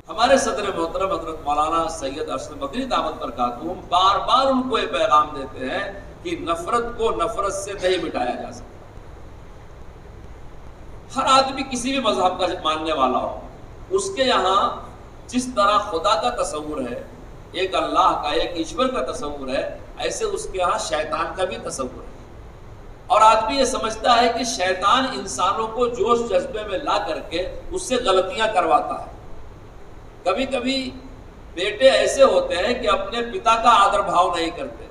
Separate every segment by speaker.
Speaker 1: ہمارے صدر محترم حضرت مولانا سید ارشد مدنی دامت برکاتہم بار بار ان کو یہ پیغام دیتے ہیں کہ نفرت کو نفرت سے نہیں مٹایا جا سکتا۔ ہر آدمی کسی بھی مذہب کا ماننے والا ہو، اس کے یہاں جس طرح خدا کا تصور ہے، ایک اللہ کا، ایک ایشور کا تصور ہے، ایسے اس کے یہاں شیطان کا بھی تصور ہے۔ اور آدمی یہ سمجھتا ہے کہ شیطان انسانوں کو جوش جذبے میں لا کر کے اس سے غلطیاں کرواتا ہے۔ کبھی کبھی بیٹے ایسے ہوتے ہیں کہ اپنے پتا کا آدر بھاؤ نہیں کرتے،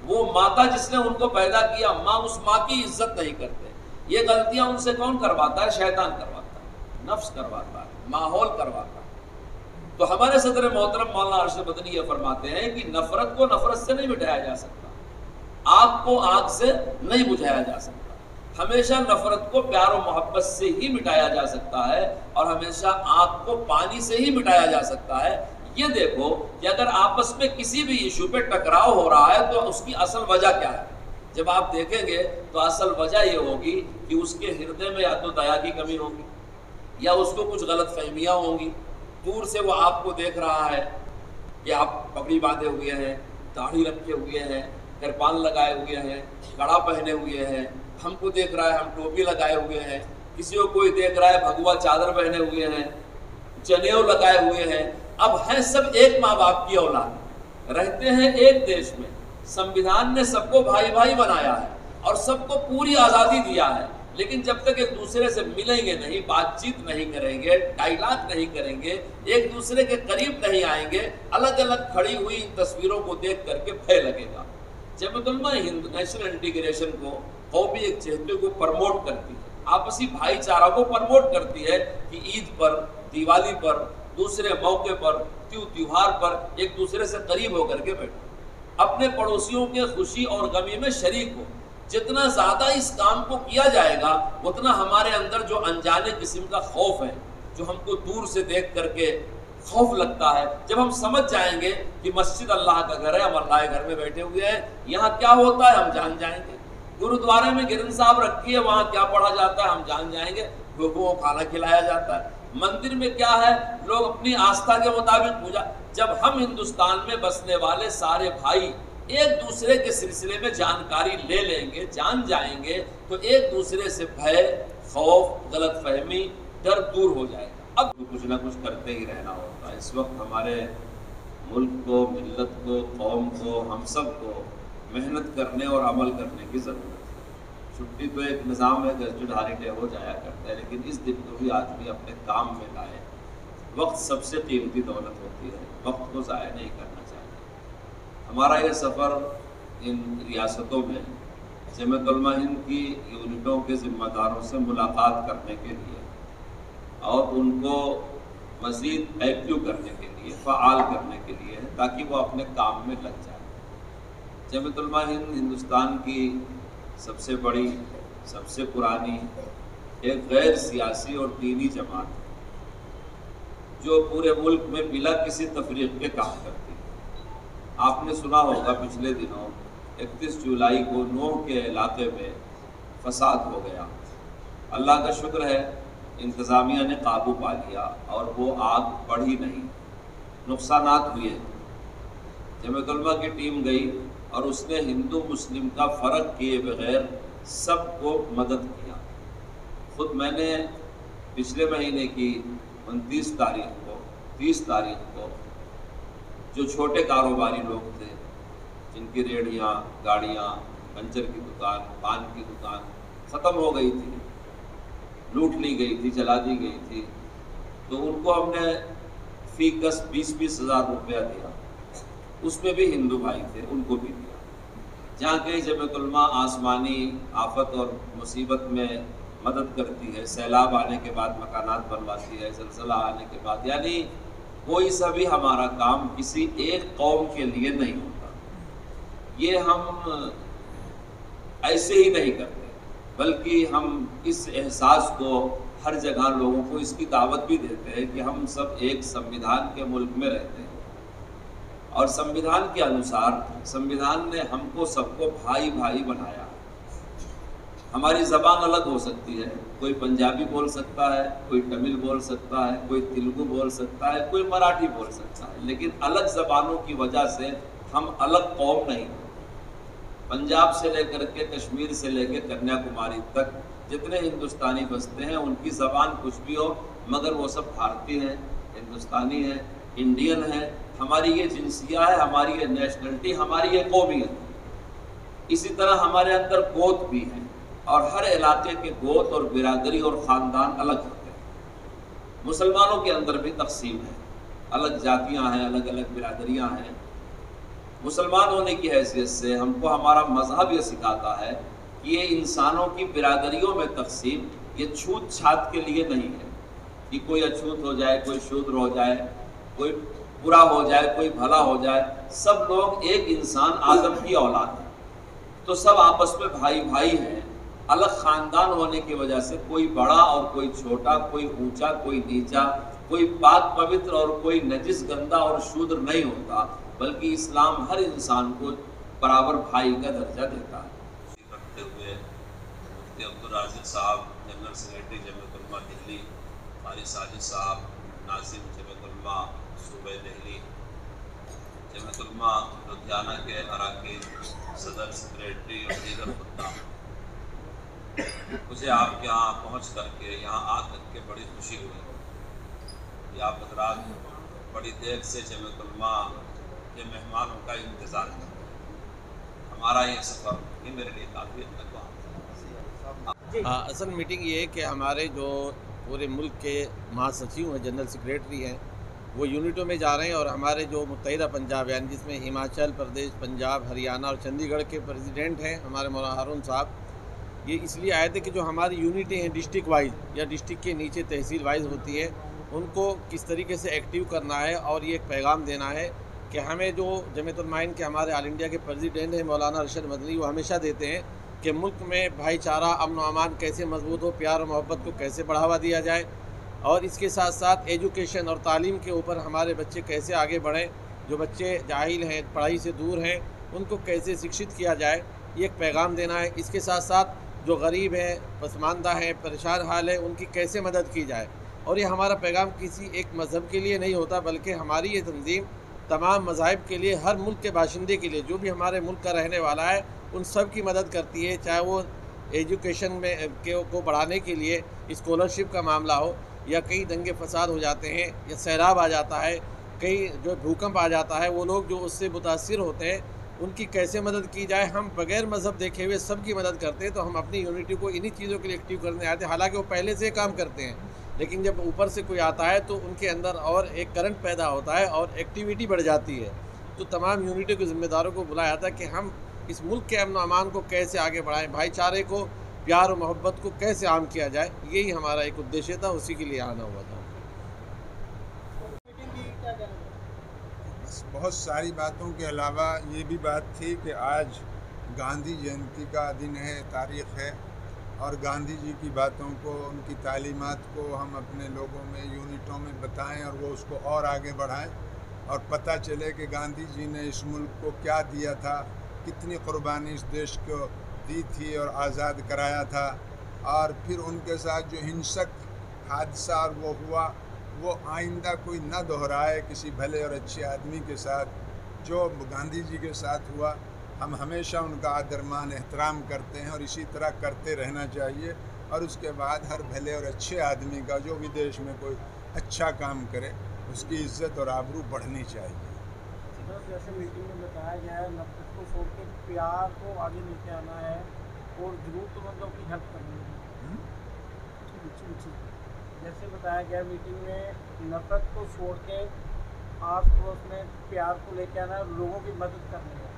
Speaker 1: وہ ماتا جس نے ان کو پیدا کیا، ماں، اس ماں کی عزت نہیں کرتے۔ یہ غلطیاں ان سے کون کرواتا ہے؟ شیطان کرواتا ہے، نفس کرواتا ہے، ماحول کرواتا ہے۔ تو ہمارے صدر محترم مولانا ارشد مدنی یہ فرماتے ہیں کہ نفرت کو نفرت سے نہیں مٹایا جا سکتا، آگ کو آگ سے نہیں بجھایا جا سکتا۔ ہمیشہ نفرت کو پیار و محبت سے ہی مٹایا جا سکتا ہے، اور ہمیشہ آگ کو پانی سے ہی مٹایا جا سکتا ہے۔ یہ دیکھو کہ اگر آپس میں کسی بھی ایشو پہ ٹکراؤ ہو رہا ہے تو اس کی اصل وجہ کیا ہے؟ جب آپ دیکھیں گے تو اصل وجہ یہ ہوگی کہ اس کے ہردے میں یا تو دیا کی کمی ہوگی، یا اس کو کچھ غلط فہمیاں ہوں گی۔ دور سے وہ آپ کو دیکھ رہا ہے کہ آپ پگڑی باندھے ہوئے ہیں، داڑھی رکھے ہوئے ہیں، کرپان لگائے ہوئے ہیں، کڑا پہنے ہوئے ہیں، ہم کو دیکھ رہا ہے ہم ٹوپی لگائے ہوئے ہیں، کسی کو کوئی دیکھ رہا ہے بھگوا چادر پہنے ہوئے ہیں، جنیو لگائے ہوئے ہیں۔ اب ہیں سب ایک ماں باپ کی اولاد، رہتے ہیں ایک دیش میں، سمویدھان نے سب کو بھائی بھائی بنایا ہے اور سب کو پوری آزادی دیا ہے، لیکن جب تک ایک دوسرے سے ملیں گے نہیں، بات چیت نہیں کریں گے، ڈائیلاگ نہیں کریں گے، ایک دوسرے کے قریب نہیں آئیں گے، الگ الگ کھڑی ہوئی ان تصویروں کو دیکھ کر کے بھے لگے گا۔ جمعیت علماء ہند نیشنل انٹیگریشن کو، قومی یکجہتی کو پرموٹ کرتی ہے، آپسی بھائی چارہ کو پرموٹ کرتی ہے کہ عید پر، دیوالی پر، دوسرے موقع پر، تیوہار پر ایک دوسرے سے قریب ہو کر کے بیٹھو، اپنے پڑوسیوں کے خوشی اور غمی میں شریک ہو۔ جتنا زیادہ اس کام کو کیا جائے گا اتنا ہمارے اندر جو انجانے قسم کا خوف ہے، جو ہم کو دور سے دیکھ کر کے خوف لگتا ہے، جب ہم سمجھ جائیں گے کہ مسجد اللہ کا گھر ہے، ہم اللہ کے گھر میں بیٹھے ہوئے ہیں، یہاں کیا ہوتا ہے ہم جان جائیں گے، گرودوارے میں گرن صاحب رکھی ہے وہاں کیا پڑھا جاتا ہے ہم جان جائیں گے، لوگوں کو کھانا کھلایا جاتا ہے، مندر میں کیا ہے، لوگ اپنی آستھا کے مطابق پوجا۔ جب ہم ہندوستان میں بسنے والے سارے بھائی ایک دوسرے کے سلسلے میں جانکاری لے لیں گے، جان جائیں گے، تو ایک دوسرے سے بھے، خوف، غلط فہمی، ڈر دور ہو جائے گا۔ اب کچھ نہ کچھ کرتے ہی رہنا ہوتا ہے۔ اس وقت ہمارے ملک کو، ملت کو، قوم کو، ہم سب کو محنت کرنے اور عمل کرنے کی ضرورت ہے۔ چھٹی تو ایک نظام ہے، گزٹڈ ہالیڈے ہو جایا کرتا ہے، لیکن اس دن کو بھی آدمی اپنے کام میں لائے۔ وقت سب سے قیمتی دولت ہوتی ہے، وقت کو ضائع نہیں کرنا چاہیے۔ ہمارا یہ سفر ان ریاستوں میں جمعیت علماء ہند کی یونٹوں کے ذمہ داروں سے ملاقات کرنے کے لیے اور ان کو مزید ایکٹیو کرنے کے لیے، فعال کرنے کے لیے، تاکہ وہ اپنے کام میں لگ جائیں۔ جمعیت علماء ہند ہندوستان کی سب سے بڑی، سب سے پرانی ایک غیر سیاسی اور دینی جماعت ہے، جو پورے ملک میں بلا کسی تفریق کے کام کرتی ہے۔ آپ نے سنا ہوگا پچھلے دنوں 31 جولائی کو نوح کے علاقے میں فساد ہو گیا۔ اللہ کا شکر ہے انتظامیہ نے قابو پا لیا اور وہ آگ بڑھی نہیں، نقصانات ہوئے۔ جمعیت علماء کی ٹیم گئی اور اس نے ہندو مسلم کا فرق کیے بغیر سب کو مدد کیا۔ خود میں نے پچھلے مہینے کی 29 تاریخ کو، 30 تاریخ کو، جو چھوٹے کاروباری لوگ تھے، جن کی ریڑھیاں، گاڑیاں، پنچر کی دکان، پان کی دکان ختم ہو گئی تھی، لوٹ لی گئی تھی، جلا دی گئی تھی، تو ان کو ہم نے فی کس 20-20 ہزار روپیہ دیا۔ اس میں بھی ہندو بھائی تھے، ان کو بھی دیا۔ جہاں کہیں جمعیت علماء آسمانی آفت اور مصیبت میں مدد کرتی ہے، سیلاب آنے کے بعد مکانات بنواتی ہے، زلزلہ آنے کے بعد، یعنی کوئی سا بھی ہمارا کام کسی ایک قوم کے لیے نہیں ہوتا، یہ ہم ایسے ہی نہیں کرتے، بلکہ ہم اس احساس کو ہر جگہ لوگوں کو اس کی دعوت بھی دیتے ہیں کہ ہم سب ایک سمویدھان کے ملک میں رہتے ہیں، اور سمویدھان کے انوسار سمویدھان نے ہم کو سب کو بھائی بھائی بنایا۔ ہماری زبان الگ ہو سکتی ہے، کوئی پنجابی بول سکتا ہے، کوئی تمل بول سکتا ہے، کوئی تیلگو بول سکتا ہے، کوئی مراٹھی بول سکتا ہے، لیکن الگ زبانوں کی وجہ سے ہم الگ قوم نہیں۔ پنجاب سے لے کر کے کشمیر سے لے کے کنیا کماری تک جتنے ہندوستانی بستے ہیں ان کی زبان کچھ بھی ہو مگر وہ سب بھارتی ہیں، ہندوستانی ہیں، انڈین ہیں، ہماری یہ جنسیہ ہے، ہماری یہ نیشنلٹی، ہماری یہ قومیت۔ اسی طرح ہمارے اندر گوت بھی ہیں، اور ہر علاقے کے گوت اور برادری اور خاندان الگ ہوتے ہیں۔ مسلمانوں کے اندر بھی تقسیم ہے، الگ جاتیاں ہیں، الگ الگ برادریاں ہیں۔ مسلمان ہونے کی حیثیت سے ہم کو ہمارا مذہب یہ سکھاتا ہے کہ یہ انسانوں کی برادریوں میں تقسیم یہ چھوت چھات کے لیے نہیں ہے کہ کوئی اچھوت ہو جائے، کوئی شودر ہو جائے، کوئی برا ہو جائے، کوئی بھلا ہو جائے، سب لوگ ایک انسان آدم کی اولاد ہیں، تو سب آپس میں بھائی بھائی ہیں۔ الگ خاندان ہونے کی وجہ سے کوئی بڑا اور کوئی چھوٹا، کوئی اونچا کوئی نیچا، کوئی پاک پوتر اور کوئی نجس گندا اور شودر نہیں ہوتا، بلکہ اسلام ہر انسان کو برابر بھائی کا درجہ دیتا ہے۔ رکھتے ہوئے مفتی عبدالرازق صاحب، جنرل سیکریٹری جمعیت علماء دہلی، قاری ساجد صاحب، ناظم جمعیت علماء صوبہ دہلی، جمعیت علماء لدھیانہ کے اراکین، صدر سیکریٹری اور دیگر خدام، مجھے آپ کے یہاں پہنچ کر کے یہاں آ کر کے بڑی خوشی ہوئی کہ آپ حضرات بڑی دیر سے جمعیت علماء کے مہمانوں کا انتظار کرتے ہیں۔ ہمارا یہ سفر ہی میرے لیے کافی حد تک وہاں
Speaker 2: اصل میٹنگ یہ ہے کہ ہمارے جو پورے ملک کے مہاسچیو ہیں، جنرل سیکریٹری ہیں، وہ یونٹوں میں جا رہے ہیں، اور ہمارے جو متحدہ پنجاب یعنی جس میں ہماچل پردیش، پنجاب، ہریانہ اور چندی گڑھ کے پریزیڈنٹ ہیں ہمارے مولانا ہارون صاحب، یہ اس لیے آئے تھے کہ جو ہماری یونٹیں ہیں ڈسٹرکٹ وائز یا ڈسٹرکٹ کے نیچے تحصیل وائز ہوتی ہے، ان کو کس طریقے سے ایکٹیو کرنا ہے، اور یہ ایک پیغام دینا ہے کہ ہمیں جو جمعیت علماء کے ہمارے آل انڈیا کے پریزیڈنٹ ہیں مولانا ارشد مدنی، وہ ہمیشہ دیتے ہیں کہ ملک میں بھائی چارہ، امن و امان کیسے مضبوط ہو، پیار و محبت کو کیسے بڑھاوا دیا جائے، اور اس کے ساتھ ساتھ ایجوکیشن اور تعلیم کے اوپر ہمارے بچے کیسے آگے بڑھیں، جو بچے جاہل ہیں، پڑھائی سے دور ہیں، ان کو کیسے شکشت کیا جائے، یہ ایک پیغام دینا ہے۔ اس کے ساتھ ساتھ جو غریب ہیں، پسماندہ ہیں، پریشان حال ہیں، ان کی کیسے مدد کی جائے۔ اور یہ ہمارا پیغام کسی ایک مذہب کے لیے نہیں ہوتا، بلکہ ہماری یہ تنظیم تمام مذاہب کے لیے، ہر ملک کے باشندے کے لیے، جو بھی ہمارے ملک کا رہنے والا ہے ان سب کی مدد کرتی ہے، چاہے وہ ایجوکیشن میں کو بڑھانے کے لیے اسکالرشپ کا معاملہ ہو، یا کئی دنگے فساد ہو جاتے ہیں، یا سیلاب آ جاتا ہے، کئی جو بھوکمپ آ جاتا ہے، وہ لوگ جو اس سے متاثر ہوتے ہیں ان کی کیسے مدد کی جائے۔ ہم بغیر مذہب دیکھے ہوئے سب کی مدد کرتے ہیں، تو ہم اپنی یونٹی کو انہی چیزوں کے لیے ایکٹیو کرنے آتے ہیں، حالانکہ وہ پہلے سے کام کرتے ہیں، لیکن جب اوپر سے کوئی آتا ہے تو ان کے اندر اور ایک کرنٹ پیدا ہوتا ہے اور ایکٹیویٹی بڑھ جاتی ہے۔ تو تمام یونٹوں کے ذمہ داروں کو بلایا تھا کہ ہم اس ملک کے امن و امان کو کیسے آگے بڑھائیں، بھائی چارے کو، پیار و محبت کو کیسے عام کیا جائے، یہی ہمارا ایک ادیشیہ تھا، اسی کے لیے آنا ہوا تھا۔
Speaker 3: بہت ساری باتوں کے علاوہ یہ بھی بات تھی کہ آج گاندھی جینتی کا دن ہے، تاریخ ہے، اور گاندھی جی کی باتوں کو، ان کی تعلیمات کو ہم اپنے لوگوں میں، یونٹوں میں بتائیں، اور وہ اس کو اور آگے بڑھائیں، اور پتہ چلے کہ گاندھی جی نے اس ملک کو کیا دیا تھا، کتنی قربانی اس دیش کو دی تھی اور آزاد کرایا تھا، اور پھر ان کے ساتھ جو ہنسک حادثہ اور وہ ہوا، وہ آئندہ کوئی نہ دہرائے کسی بھلے اور اچھے آدمی کے ساتھ، جو گاندھی جی کے ساتھ ہوا۔ ہم ہمیشہ ان کا آدرمان احترام کرتے ہیں، اور اسی طرح کرتے رہنا چاہیے، اور اس کے بعد ہر بھلے اور اچھے آدمی کا جو بھی دیش میں کوئی اچھا کام کرے اس کی عزت اور آبرو بڑھنی چاہیے۔
Speaker 4: جیسے میٹنگ میں بتایا گیا ہے نفرت کو چھوڑ کے پیار کو آگے لے کے آنا ہے اور ضرورت مندوں کی ہیلپ کرنی ہے۔ جیسے بتایا گیا میٹنگ میں نفرت کو چھوڑ کے آس پڑوس میں پیار کو لے کے آنا ہے، لوگوں کی مدد کرنی ہے۔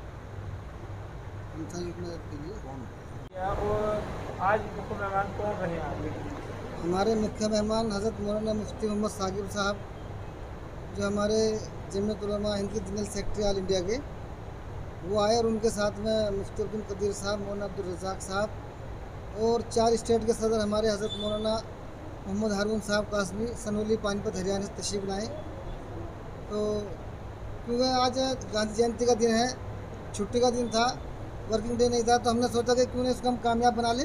Speaker 4: اور آج مکھ مہمان کون رہے آج میٹنگ میں؟
Speaker 5: ہمارے مکھیہ مہمان حضرت مولانا مفتی محمد ثاقب صاحب، جو ہمارے جمعیت علماء ہند کے جنرل سیکرٹری آل انڈیا کے، وہ آئے، اور ان کے ساتھ میں مفتی عبد القدیر صاحب، مولانا عبدالرزاق صاحب، اور 4 اسٹیٹ کے صدر ہمارے حضرت مولانا محمد ہارون صاحب قاسمی سنولی پانی پت ہریانہ سے تشریف لائیں۔ تو کیونکہ آج گاندھی جینتی کا دن ہے، چھٹی کا دن تھا، ورکنگ ڈے نہیں تھا، تو ہم نے سوچا کہ کیوں نہیں اس کو ہم کامیاب بنا لیں،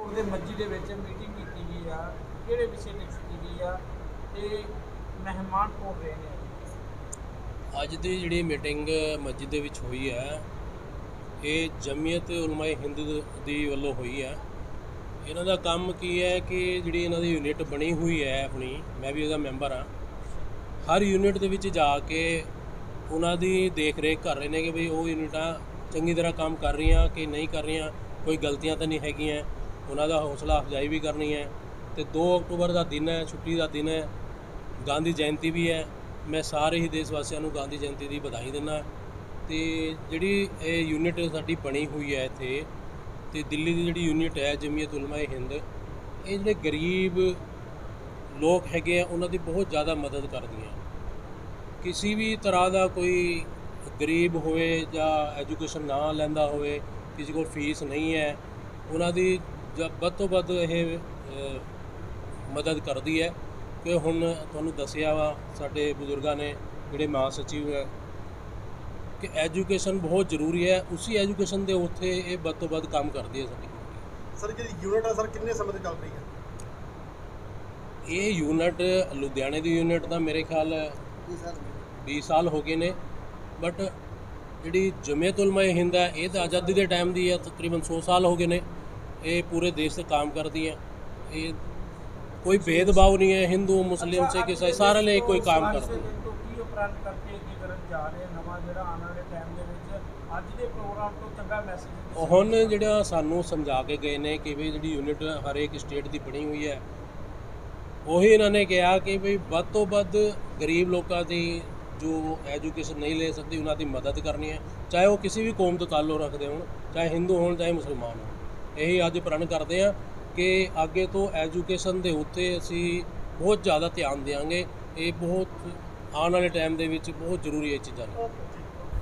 Speaker 4: ਉਹਦੇ ਮਸਜਿਦ ਦੇ ਵਿੱਚ ਮੀਟਿੰਗ ਕੀਤੀ ਗਈ ਆ, ਕਿਹੜੇ ਵਿਸ਼ੇ ਤੇ ਕੀਤੀ ਗਈ ਆ ਤੇ ਮਹਿਮਾਨ ਕੌਣ ਰਹੇ ਨੇ?
Speaker 6: ਅੱਜ ਦੀ ਜਿਹੜੀ ਮੀਟਿੰਗ ਮਸਜਿਦ ਦੇ ਵਿੱਚ ਹੋਈ ਹੈ, ਇਹ ਜਮੀਅਤ ਉਲਮਾਏ ਹਿੰਦ ਦੀ ਵੱਲੋਂ ਹੋਈ ਹੈ। ਇਹਨਾਂ ਦਾ ਕੰਮ ਕੀ ਹੈ ਕਿ ਜਿਹੜੀ ਇਹਨਾਂ ਦੀ ਯੂਨਿਟ ਬਣੀ ਹੋਈ ਹੈ ਆਪਣੀ, ਮੈਂ ਵੀ ਇਹਦਾ ਮੈਂਬਰ ਹਾਂ, ਹਰ ਯੂਨਿਟ ਦੇ ਵਿੱਚ ਜਾ ਕੇ ਉਹਨਾਂ ਦੀ ਦੇਖ ਰੇਖ ਕਰ ਰਹੇ ਨੇ ਕਿ ਵੀ ਉਹ ਯੂਨਿਟਾਂ ਚੰਗੀ ਤਰ੍ਹਾਂ ਕੰਮ ਕਰ ਰਹੀਆਂ ਕਿ ਨਹੀਂ ਕਰ ਰਹੀਆਂ, ਕੋਈ ਗਲਤੀਆਂ ਤਾਂ ਨਹੀਂ ਹੈਗੀਆਂ, ਉਹਨਾਂ ਦਾ ਹੌਸਲਾ ਅਫਜ਼ਾਈ ਵੀ ਕਰਨੀ ਹੈ। ਤੇ 2 ਅਕਤੂਬਰ ਦਾ ਦਿਨ ਹੈ, ਛੁੱਟੀ ਦਾ ਦਿਨ ਹੈ, ਗਾਂਧੀ ਜਯੰਤੀ ਵੀ ਹੈ। ਮੈਂ ਸਾਰੇ ਹੀ ਦੇਸ਼ ਵਾਸੀਆਂ ਨੂੰ ਗਾਂਧੀ ਜਯੰਤੀ ਦੀ ਵਧਾਈ ਦਿੰਦਾ। ਤੇ ਜਿਹੜੀ ਇਹ ਯੂਨਿਟ ਸਾਡੀ ਬਣੀ ਹੋਈ ਹੈ ਇੱਥੇ, ਤੇ ਦਿੱਲੀ ਦੀ ਜਿਹੜੀ ਯੂਨਿਟ ਹੈ ਜਮੀਅਤ ਉਲਮਾਏ ਹਿੰਦ, ਇਹ ਜਿਹੜੇ ਗਰੀਬ ਲੋਕ ਹੈਗੇ ਆ ਉਹਨਾਂ ਦੀ ਬਹੁਤ ਜ਼ਿਆਦਾ ਮਦਦ ਕਰਦੀਆਂ। ਕਿਸੇ ਵੀ ਤਰ੍ਹਾਂ ਦਾ ਕੋਈ ਗਰੀਬ ਹੋਵੇ ਜਾਂ ਐਜੂਕੇਸ਼ਨ ਨਾ ਲੈਂਦਾ ਹੋਵੇ, ਕਿਸੇ ਕੋਲ ਫੀਸ ਨਹੀਂ ਹੈ, ਉਹਨਾਂ ਦੀ ਵੱਧ ਤੋਂ ਵੱਧ ਇਹ ਮਦਦ ਕਰਦੀ ਹੈ। ਕਿ ਹੁਣ ਤੁਹਾਨੂੰ ਦੱਸਿਆ ਵਾ ਸਾਡੇ ਬਜ਼ੁਰਗਾਂ ਨੇ ਜਿਹੜੇ ਮਹਾਸਚਿਵ ਹੈ ਕਿ ਐਜੂਕੇਸ਼ਨ ਬਹੁਤ ਜ਼ਰੂਰੀ ਹੈ, ਉਸੀ ਐਜੂਕੇਸ਼ਨ ਦੇ ਉੱਤੇ ਇਹ ਵੱਧ ਤੋਂ ਵੱਧ ਕੰਮ ਕਰਦੀ ਹੈ ਸਾਡੀ।
Speaker 7: ਸਰ ਜਿਹੜੀ ਯੂਨਿਟ ਆ ਸਰ ਕਿੰਨੇ ਸਮੇਂ ਤੋਂ ਚੱਲ ਰਹੀ ਹੈ?
Speaker 6: ਇਹ ਯੂਨਿਟ ਲੁਧਿਆਣੇ ਦੀ ਯੂਨਿਟ ਦਾ ਮੇਰੇ ਖਿਆਲ 20 ਸਾਲ ਹੋ ਗਏ ਨੇ, ਬਟ ਜਿਹੜੀ ਜਮੀਅਤ ਉਲਮਾਏ ਹਿੰਦ ਹੈ ਇਹ ਤਾਂ ਆਜ਼ਾਦੀ ਦੇ ਟਾਈਮ ਦੀ ਹੈ, ਤਕਰੀਬਨ 100 ਸਾਲ ਹੋ ਗਏ ਨੇ। ਇਹ ਪੂਰੇ ਦੇਸ਼ 'ਤੇ ਕੰਮ ਕਰਦੀ ਹੈ। ਇਹ ਕੋਈ ਭੇਦਭਾਵ ਨਹੀਂ ਹੈ, ਹਿੰਦੂ ਮੁਸਲਿਮ ਸਿੱਖ ਈਸਾਈ ਸਾਰਿਆਂ ਲਈ ਕੋਈ ਕੰਮ ਕਰਦੀ ਹੈ।
Speaker 4: ਕੀ ਉਪਰਾਲਾ ਕਰਕੇ ਕੀ ਕਰਨ ਜਾ ਰਹੇ ਨਵਾਂ ਜਿਹੜਾ ਆਉਣ ਵਾਲੇ ਟਾਈਮ ਦੇ ਵਿੱਚ ਅੱਜ ਦੇ ਪ੍ਰੋਗਰਾਮ ਤੋਂ ਚੰਗਾ ਮੈਸੇਜ?
Speaker 6: ਹੁਣ ਜਿਹੜਾ ਸਾਨੂੰ ਸਮਝਾ ਕੇ ਗਏ ਨੇ ਕਿ ਵੀ ਜਿਹੜੀ ਯੂਨਿਟ ਹਰੇਕ ਸਟੇਟ ਦੀ ਬਣੀ ਹੋਈ ਹੈ, ਉਹੀ ਇਹਨਾਂ ਨੇ ਕਿਹਾ ਕਿ ਵੀ ਵੱਧ ਤੋਂ ਵੱਧ ਗਰੀਬ ਲੋਕਾਂ ਦੀ ਜੋ ਐਜੂਕੇਸ਼ਨ ਨਹੀਂ ਲੈ ਸਕਦੀ ਉਹਨਾਂ ਦੀ ਮਦਦ ਕਰਨੀ ਹੈ, ਚਾਹੇ ਉਹ ਕਿਸੇ ਵੀ ਕੌਮ ਤੋਂ ਤਾਲੁਕ ਰੱਖਦੇ ਹੋਣ, ਚਾਹੇ ਹਿੰਦੂ ਹੋਣ ਚਾਹੇ ਮੁਸਲਮਾਨ ਹੋਣ। ਇਹੀ ਅੱਜ ਪ੍ਰਣ ਕਰਦੇ ਹਾਂ ਕਿ ਅੱਗੇ ਤੋਂ ਐਜੂਕੇਸ਼ਨ ਦੇ ਉੱਤੇ ਅਸੀਂ ਬਹੁਤ ਜ਼ਿਆਦਾ ਧਿਆਨ ਦੇਵਾਂਗੇ। ਇਹ ਬਹੁਤ ਆਉਣ ਵਾਲੇ ਟਾਈਮ ਦੇ ਵਿੱਚ ਬਹੁਤ ਜ਼ਰੂਰੀ ਹੈ ਇਹ ਚੀਜ਼ਾਂ।